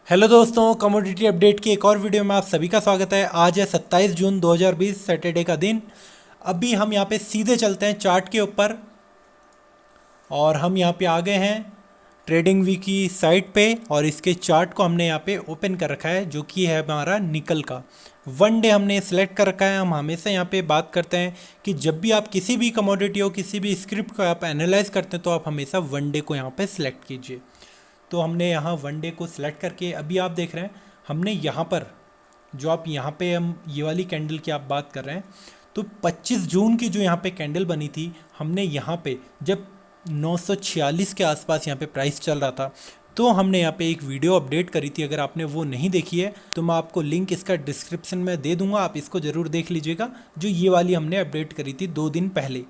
Hello दोस्तों, commodity update की एक और वीडियो में आप सभी का स्वागत है। आज है 27 जून 2020 सैटरडे का दिन। अभी हम यहाँ पे सीधे चलते हैं चार्ट के ऊपर और हम यहाँ पे आ गए हैं ट्रेडिंग वी की साइट पे और इसके चार्ट को हमने यहाँ पे ओपन कर रखा है जो कि है हमारा निकल का। वन डे हमने सेलेक्ट कर रखा है। हम हमेशा यहाँ पे बात करते हैं कि जब भी आप किसी भी कमोडिटी हो, किसी भी स्क्रिप्ट को आप एनालाइज करते हैं तो आप हमेशा वन डे को यहाँ पे सिलेक्ट कीजिए। तो हमने यहाँ वन डे को सिलेक्ट करके अभी आप देख रहे हैं हमने यहाँ पर जो आप यहाँ पे हम ये वाली कैंडल की आप बात कर रहे हैं तो 25 जून की जो यहाँ पे कैंडल बनी थी, हमने यहाँ पे जब 946 के आसपास यहाँ पे प्राइस चल रहा था तो हमने यहाँ पे एक वीडियो अपडेट करी थी। अगर आपने वो नहीं देखी है तो मैं आपको लिंक इसका डिस्क्रिप्शन में दे दूंगा, आप इसको ज़रूर देख लीजिएगा। जो ये वाली हमने अपडेट करी थी 2 दिन पहले,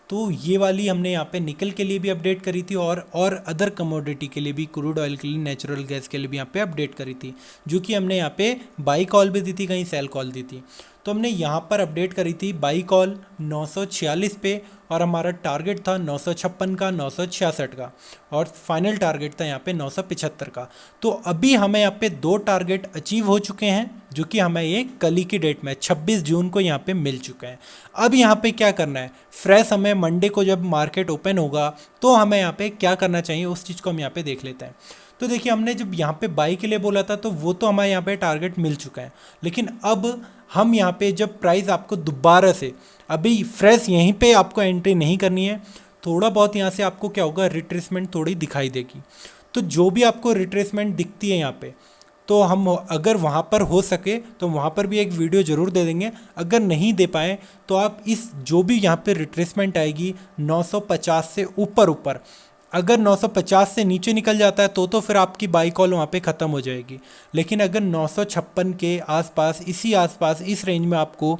तो ये वाली हमने यहाँ पे निकल के लिए भी अपडेट करी थी और अदर कमोडिटी के लिए भी, क्रूड ऑयल के लिए, नेचुरल गैस के लिए भी यहाँ पे अपडेट करी थी, जो कि हमने यहाँ पे बाई कॉल भी दी थी, कहीं सेल कॉल दी थी। तो हमने यहाँ पर अपडेट करी थी बाई कॉल 946 पे और हमारा टारगेट था 956 का, 966 का और फाइनल टारगेट था यहाँ पे 975 का। तो अभी हमें यहाँ पे 2 टारगेट अचीव हो चुके हैं जो कि हमें ये कल ही की डेट में 26 जून को यहाँ पे मिल चुके हैं। अब यहाँ पे क्या करना है, फ्रेश हमें मंडे को जब मार्केट ओपन होगा तो हमें यहाँ पे क्या करना चाहिए उस चीज़ को हम यहाँ पे देख लेते हैं। तो देखिए, हमने जब यहाँ पे बाई के लिए बोला था तो वो तो हमारे यहाँ पे टारगेट मिल चुका है, लेकिन अब हम यहाँ पे जब प्राइस आपको दोबारा से अभी फ्रेश यहीं पे आपको एंट्री नहीं करनी है, थोड़ा बहुत यहाँ से आपको क्या होगा, रिट्रेसमेंट थोड़ी दिखाई देगी। तो जो भी आपको रिट्रेसमेंट दिखती है यहाँ पे, तो हम अगर वहाँ पर हो सके तो वहाँ पर भी एक वीडियो ज़रूर दे देंगे। अगर नहीं दे पाए तो आप इस जो भी यहाँ पे रिट्रेसमेंट आएगी 950 से ऊपर ऊपर, अगर 950 से नीचे निकल जाता है तो फिर आपकी बाई कॉल वहाँ पे ख़त्म हो जाएगी। लेकिन अगर 956 के आसपास, इसी आसपास, इस रेंज में आपको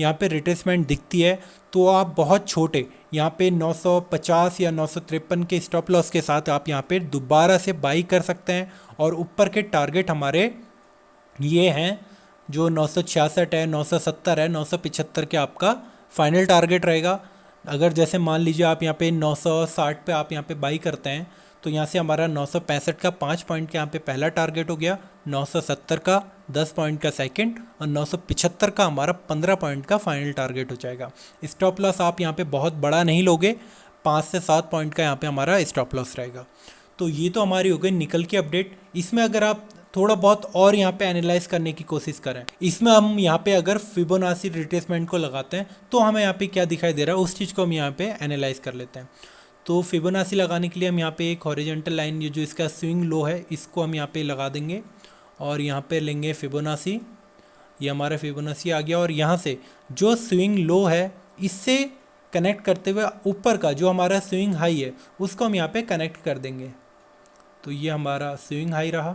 यहाँ पे रिट्रेसमेंट दिखती है तो आप बहुत छोटे यहाँ पे 950 या 953 के स्टॉप लॉस के साथ आप यहाँ पे दोबारा से बाई कर सकते हैं। और ऊपर के टारगेट हमारे ये हैं जो 966 है, 970 है, 975 के आपका फाइनल टारगेट रहेगा। अगर जैसे मान लीजिए आप यहाँ पे 960 पे आप यहाँ पे बाई करते हैं तो यहाँ से हमारा 965 का 5 पॉइंट का यहाँ पे पहला टारगेट हो गया, 970 का 10 पॉइंट का सेकंड और 975 का हमारा 15 पॉइंट का फाइनल टारगेट हो जाएगा। स्टॉप लॉस आप यहाँ पे बहुत बड़ा नहीं लोगे, 5 से 7 पॉइंट का यहाँ पे हमारा स्टॉप लॉस रहेगा। तो ये तो हमारी हो गई निकल की अपडेट। इसमें अगर आप थोड़ा बहुत और यहाँ पे एनालाइज करने की कोशिश करें, इसमें हम यहाँ पे अगर फिबोनाची रिट्रेसमेंट को लगाते हैं तो हमें यहाँ पे क्या दिखाई दे रहा है उस चीज़ को हम यहाँ पे एनालाइज कर लेते हैं। तो फिबोनाची लगाने के लिए हम यहाँ पे एक हॉरिजॉन्टल लाइन, ये जो इसका स्विंग लो है, इसको हम यहाँ पे लगा देंगे और यहाँ पे लेंगे फिबोनाची। ये हमारा फिबोनाची आ गया और यहाँ से जो स्विंग लो है इससे कनेक्ट करते हुए ऊपर का जो हमारा स्विंग हाई है उसको हम यहाँ पे कनेक्ट कर देंगे। तो ये हमारा स्विंग हाई रहा,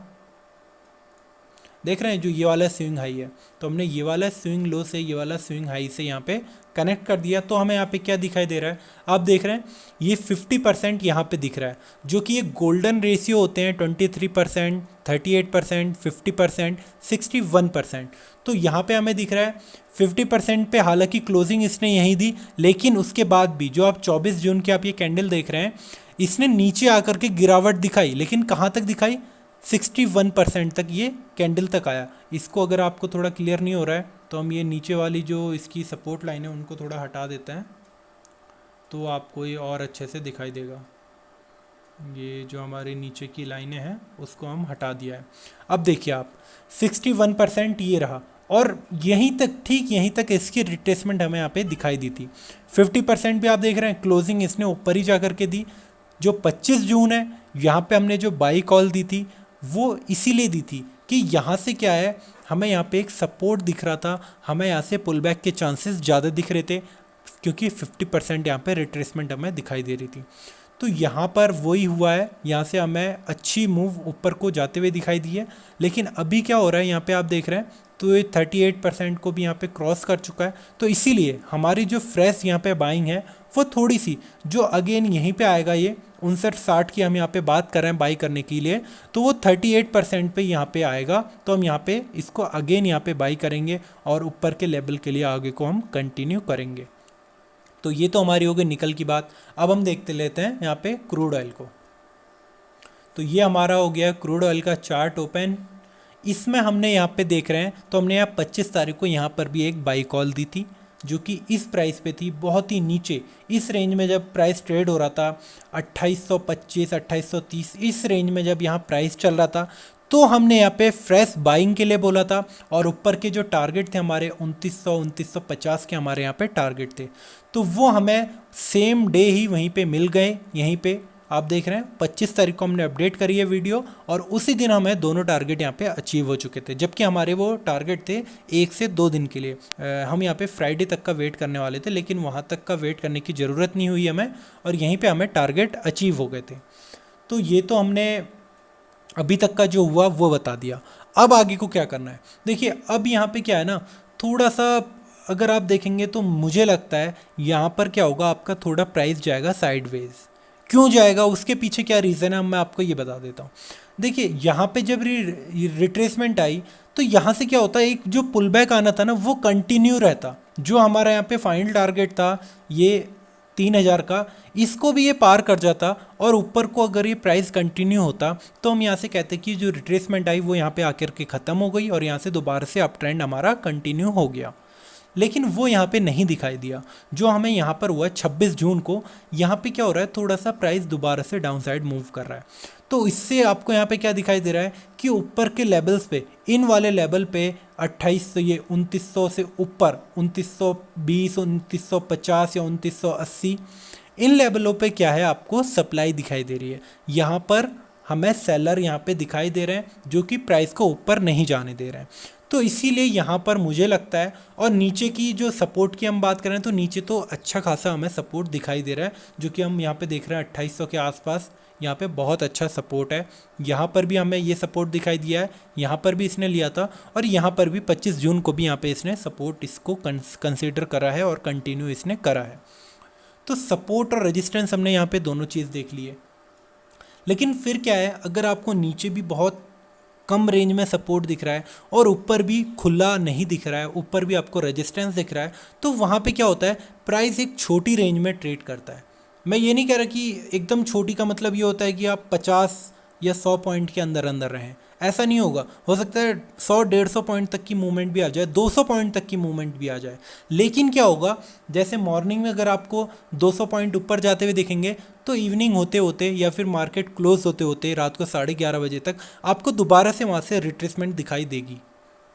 देख रहे हैं जो ये वाला स्विंग हाई है, तो हमने ये वाला स्विंग लो से ये वाला स्विंग हाई से यहाँ पे कनेक्ट कर दिया। तो हमें यहाँ पे क्या दिखाई दे रहा है, आप देख रहे हैं ये 50% यहाँ पे दिख रहा है, जो कि ये गोल्डन रेशियो होते हैं 23%, 38%, 50%, 61%। तो यहाँ पे हमें दिख रहा है 50% पे, हालांकि क्लोजिंग इसने यही दी, लेकिन उसके बाद भी जो आप 24 जून की आप ये कैंडल देख रहे हैं इसने नीचे आकर के गिरावट दिखाई, लेकिन कहाँ तक दिखाई, 61% तक ये कैंडल तक आया। इसको अगर आपको थोड़ा क्लियर नहीं हो रहा है तो हम ये नीचे वाली जो इसकी सपोर्ट लाइन है उनको थोड़ा हटा देते हैं तो आपको ये और अच्छे से दिखाई देगा। ये जो हमारे नीचे की लाइनें हैं उसको हम हटा दिया है। अब देखिए आप 61% ये रहा और यहीं तक, ठीक यहीं तक इसकी रिट्रेसमेंट हमें यहाँ पे दिखाई दी थी। 50% भी आप देख रहे हैं क्लोजिंग इसने ऊपर ही जा कर के दी। जो 25 जून है यहाँ पे हमने जो बाई कॉल दी थी वो इसीलिए दी थी कि यहाँ से क्या है, हमें यहाँ पे एक सपोर्ट दिख रहा था, हमें यहाँ से पुल बैक के चांसेस ज़्यादा दिख रहे थे क्योंकि 50% यहाँ पे रिट्रेसमेंट हमें दिखाई दे रही थी। तो यहाँ पर वही हुआ है, यहाँ से हमें अच्छी मूव ऊपर को जाते हुए दिखाई दी है। लेकिन अभी क्या हो रहा है यहाँ पे आप देख रहे हैं तो ये 38% को भी यहाँ पे क्रॉस कर चुका है। तो इसीलिए हमारी जो फ्रेश यहाँ पे बाइंग है वो थोड़ी सी, जो अगेन यहीं पे आएगा, ये 59-60 की हम यहाँ पे बात कर रहे हैं बाई करने के लिए, तो वो 38% पे यहाँ पे आएगा। तो हम यहाँ पे इसको अगेन यहाँ पे बाई करेंगे और ऊपर के लेवल के लिए आगे को हम कंटिन्यू करेंगे। तो ये तो हमारी हो गई निकल की बात। अब हम देखते लेते हैं यहाँ पे क्रूड ऑयल को। तो ये हमारा हो गया क्रूड ऑयल का चार्ट ओपन। इसमें हमने यहाँ पे देख रहे हैं तो हमने यहाँ 25 तारीख को यहाँ पर भी एक बाई कॉल दी थी जो कि इस प्राइस पे थी, बहुत ही नीचे इस रेंज में जब प्राइस ट्रेड हो रहा था 2825 2830 इस रेंज में जब यहाँ प्राइस चल रहा था, तो हमने यहाँ पे फ्रेश बाइंग के लिए बोला था। और ऊपर के जो टारगेट थे हमारे 2900 2950 के हमारे यहाँ पे टारगेट थे, तो वो हमें सेम डे ही वहीं पे मिल गए। यहीं पे आप देख रहे हैं 25 तारीख को हमने अपडेट करी है वीडियो और उसी दिन हमें दोनों टारगेट यहाँ पे अचीव हो चुके थे, जबकि हमारे वो टारगेट थे 1 से 2 दिन के लिए। हम यहाँ पे फ्राइडे तक का वेट करने वाले थे, लेकिन वहाँ तक का वेट करने की ज़रूरत नहीं हुई हमें और यहीं पे हमें टारगेट अचीव हो गए थे। तो ये तो हमने अभी तक का जो हुआ वो बता दिया। अब आगे को क्या करना है, देखिए अब यहाँ पे क्या है ना, थोड़ा सा अगर आप देखेंगे तो मुझे लगता है यहाँ पर क्या होगा, आपका थोड़ा प्राइस जाएगा साइडवेज। क्यों जाएगा, उसके पीछे क्या रीज़न है, मैं आपको ये बता देता हूँ। देखिए यहाँ पे जब रिट्रेसमेंट आई तो यहाँ से क्या होता है, एक जो पुल बैक आना था ना वो कंटिन्यू रहता। जो हमारा यहाँ पे फाइनल टारगेट था ये 3000 का, इसको भी ये पार कर जाता और ऊपर को अगर ये प्राइस कंटिन्यू होता तो हम यहाँ से कहते कि जो रिट्रेसमेंट आई वो यहाँ पे आकर के ख़त्म हो गई और यहाँ से दोबारा से अप ट्रेंड हमारा कंटिन्यू हो गया। लेकिन वो यहाँ पे नहीं दिखाई दिया। जो हमें यहाँ पर हुआ 26 जून को, यहाँ पे क्या हो रहा है, थोड़ा सा प्राइस दोबारा से डाउन साइड मूव कर रहा है। तो इससे आपको यहाँ पे क्या दिखाई दे रहा है कि ऊपर के लेवल्स पे, इन वाले लेवल पे 2800 ये 2900 से ऊपर 2920 2950 या 2980 इन लेवलों पे क्या है, आपको सप्लाई दिखाई दे रही है। यहाँ पर हमें सेलर यहाँ पे दिखाई दे रहे हैं जो कि प्राइस को ऊपर नहीं जाने दे रहे हैं। तो इसीलिए यहाँ पर मुझे लगता है, और नीचे की जो सपोर्ट की हम बात करें तो नीचे तो अच्छा खासा हमें सपोर्ट दिखाई दे रहा है, जो कि हम यहाँ पे देख रहे हैं 2800 के आसपास यहाँ पे बहुत अच्छा सपोर्ट है। यहाँ पर भी हमें ये सपोर्ट दिखाई दिया है, यहाँ पर भी इसने लिया था और यहाँ पर भी 25 जून को भी यहाँ पे इसने सपोर्ट इसको कंसिडर करा है और कंटिन्यू इसने करा है। तो सपोर्ट और रेजिस्टेंस हमने यहाँ पे दोनों चीज़ देख ली है। लेकिन फिर क्या है, अगर आपको नीचे भी बहुत कम रेंज में सपोर्ट दिख रहा है और ऊपर भी खुला नहीं दिख रहा है, ऊपर भी आपको रेजिस्टेंस दिख रहा है, तो वहाँ पे क्या होता है, प्राइस एक छोटी रेंज में ट्रेड करता है। मैं ये नहीं कह रहा कि एकदम छोटी का मतलब ये होता है कि आप 50 या 100 पॉइंट के अंदर अंदर रहें, ऐसा नहीं होगा। हो सकता है 100-150 पॉइंट तक की मूवमेंट भी आ जाए, 200 पॉइंट तक की मूवमेंट भी आ जाए। लेकिन क्या होगा, जैसे मॉर्निंग में अगर आपको 200 पॉइंट ऊपर जाते हुए दिखेंगे तो इवनिंग होते होते या फिर मार्केट क्लोज होते होते रात को 11:30 बजे तक आपको दोबारा से वहाँ से रिट्रेसमेंट दिखाई देगी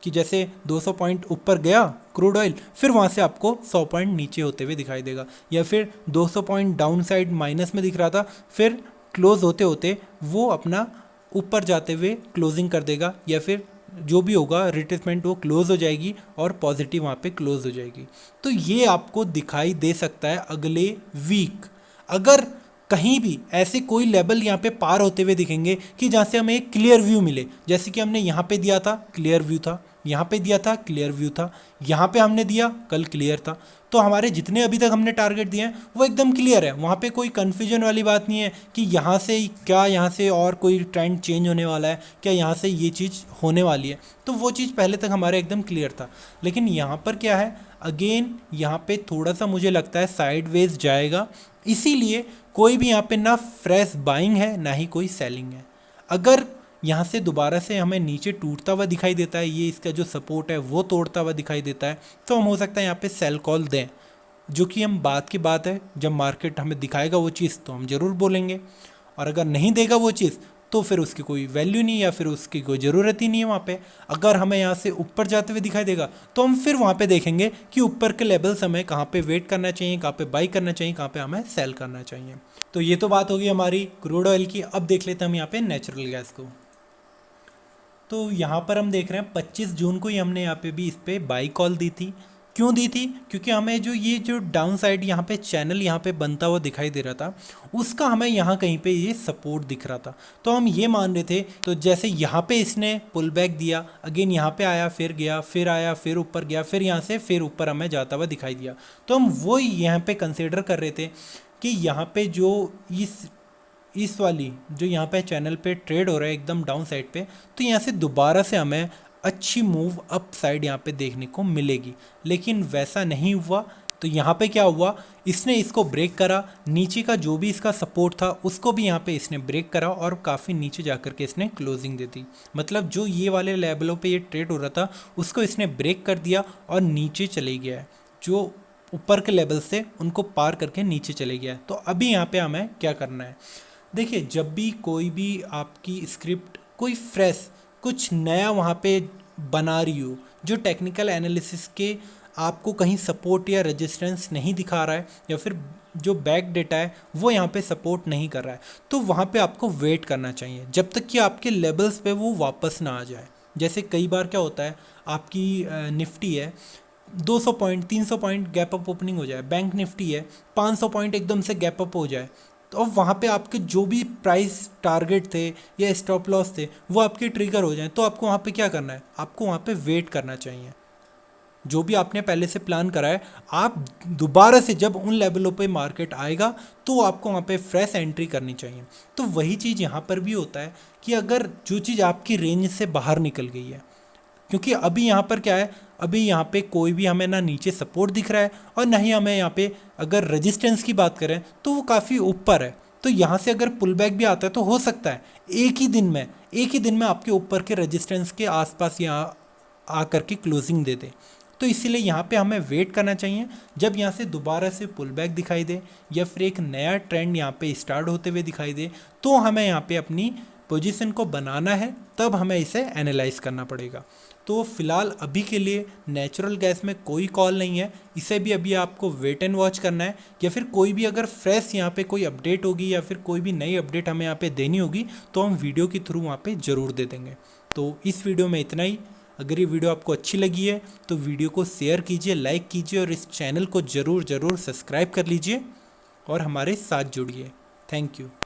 कि जैसे 200 पॉइंट ऊपर गया क्रूड ऑयल, फिर वहाँ से आपको 100 पॉइंट नीचे होते हुए दिखाई देगा, या फिर 200 पॉइंट डाउन साइड माइनस में दिख रहा था, फिर क्लोज होते होते वो अपना ऊपर जाते हुए क्लोजिंग कर देगा, या फिर जो भी होगा रिट्रेसमेंट वो क्लोज हो जाएगी और पॉजिटिव वहाँ पे क्लोज हो जाएगी। तो ये आपको दिखाई दे सकता है अगले वीक। अगर कहीं भी ऐसे कोई लेवल यहाँ पे पार होते हुए दिखेंगे कि जहाँ से हमें एक क्लियर व्यू मिले, जैसे कि हमने यहाँ पे दिया था क्लियर व्यू था, यहाँ पे दिया था क्लियर व्यू था, यहाँ पे हमने दिया कल क्लियर था, तो हमारे जितने अभी तक हमने टारगेट दिए हैं वो एकदम क्लियर है। वहाँ पे कोई कन्फ्यूजन वाली बात नहीं है कि यहाँ से क्या, यहाँ से और कोई ट्रेंड चेंज होने वाला है क्या, यहाँ से ये चीज़ होने वाली है, तो वो चीज़ पहले तक हमारे एकदम क्लियर था। लेकिन यहाँ पर क्या है, अगेन यहाँ पे थोड़ा सा मुझे लगता है साइडवेज जाएगा, इसीलिए कोई भी यहाँ पे ना फ्रेश बाइंग है ना ही कोई सेलिंग है। अगर यहाँ से दोबारा से हमें नीचे टूटता हुआ दिखाई देता है, ये इसका जो सपोर्ट है वो तोड़ता हुआ दिखाई देता है, तो हम हो सकता है यहाँ पे सेल कॉल दें, जो कि हम बात की बात है, जब मार्केट हमें दिखाएगा वो चीज़ तो हम ज़रूर बोलेंगे, और अगर नहीं देगा वो चीज़ तो फिर उसकी कोई वैल्यू नहीं या फिर उसकी कोई ज़रूरत ही नहीं है वहाँ पे। अगर हमें यहाँ से ऊपर जाते हुए दिखाई देगा तो हम फिर वहाँ पे देखेंगे कि ऊपर के लेवल्स हमें कहाँ पे वेट करना चाहिए, कहाँ पे बाई करना चाहिए, कहाँ पे हमें सेल करना चाहिए। तो ये तो बात होगी हमारी क्रूड ऑयल की। अब देख लेते हैं हम यहाँ पे नेचुरल गैस को। तो यहाँ पर हम देख रहे हैं 25 जून को ही हमने यहाँ पे भी इस पर बाई कॉल दी थी। क्यों दी थी, क्योंकि हमें जो डाउन साइड यहाँ पे चैनल यहाँ पे बनता हुआ दिखाई दे रहा था, उसका हमें यहाँ कहीं पे ये सपोर्ट दिख रहा था। तो हम ये मान रहे थे, तो जैसे यहाँ पे इसने पुल बैक दिया, अगेन यहाँ पे आया, फिर गया, फिर आया, फिर ऊपर गया, फिर यहाँ से फिर ऊपर हमें जाता हुआ दिखाई दिया, तो हम वो यहाँ पे कंसिडर कर रहे थे कि यहाँ पे जो इस वाली जो यहाँ पे चैनल पे ट्रेड हो रहा है एकदम डाउन साइड पे, तो यहाँ से दोबारा से हमें अच्छी मूव अप साइड यहाँ पे देखने को मिलेगी। लेकिन वैसा नहीं हुआ, तो यहाँ पे क्या हुआ, इसने इसको ब्रेक करा, नीचे का जो भी इसका सपोर्ट था उसको भी यहाँ पे इसने ब्रेक करा और काफ़ी नीचे जा कर के इसने क्लोजिंग दे दी। मतलब जो ये वाले लेवलों पे ये ट्रेड हो रहा था उसको इसने ब्रेक कर दिया और नीचे चले गया है, जो ऊपर के लेवल से उनको पार करके नीचे चले गया है। तो अभी यहाँ पे हमें क्या करना है, देखिए जब भी कोई भी आपकी स्क्रिप्ट कोई फ्रेश कुछ नया वहाँ पे बना रही हो, जो टेक्निकल एनालिसिस के आपको कहीं सपोर्ट या रेजिस्टेंस नहीं दिखा रहा है, या फिर जो बैक डेटा है वो यहाँ पे सपोर्ट नहीं कर रहा है, तो वहाँ पे आपको वेट करना चाहिए जब तक कि आपके लेवल्स पे वो वापस ना आ जाए। जैसे कई बार क्या होता है, आपकी निफ्टी है 200 point 300 point gap up opening हो जाए, बैंक निफ्टी है 500 पॉइंट एकदम से गैप अप हो जाए, तो अब वहाँ पे आपके जो भी प्राइस टारगेट थे या स्टॉप लॉस थे वो आपके ट्रिगर हो जाएं, तो आपको वहाँ पे क्या करना है, आपको वहाँ पे वेट करना चाहिए। जो भी आपने पहले से प्लान करा है, आप दोबारा से जब उन लेवलों पे मार्केट आएगा तो आपको वहाँ पे फ्रेश एंट्री करनी चाहिए। तो वही चीज़ यहाँ पर भी होता है कि अगर जो चीज़ आपकी रेंज से बाहर निकल गई है, क्योंकि अभी यहाँ पर क्या है, अभी यहाँ पे कोई भी हमें ना नीचे सपोर्ट दिख रहा है और ना ही हमें यहाँ पे अगर रेजिस्टेंस की बात करें तो वो काफ़ी ऊपर है। तो यहाँ से अगर पुल बैक भी आता है तो हो सकता है एक ही दिन में आपके ऊपर के रेजिस्टेंस के आसपास यहाँ आ करके क्लोजिंग दे दे। तो इसीलिए यहाँ पे हमें वेट करना चाहिए, जब यहाँ से दोबारा से पुल बैक दिखाई दे या फिर एक नया ट्रेंड यहाँ पे स्टार्ट होते हुए दिखाई दे, तो हमें यहाँ पे अपनी पोजीशन को बनाना है, तब हमें इसे एनालाइज करना पड़ेगा। तो फिलहाल अभी के लिए नेचुरल गैस में कोई कॉल नहीं है, इसे भी अभी आपको वेट एंड वॉच करना है, या फिर कोई भी अगर फ्रेश यहाँ पे कोई अपडेट होगी या फिर कोई भी नई अपडेट हमें यहाँ पे देनी होगी तो हम वीडियो के थ्रू वहाँ पे ज़रूर दे देंगे। तो इस वीडियो में इतना ही। अगर ये वीडियो आपको अच्छी लगी है तो वीडियो को शेयर कीजिए, लाइक कीजिए और इस चैनल को ज़रूर सब्सक्राइब कर लीजिए और हमारे साथ जुड़िए। Thank you.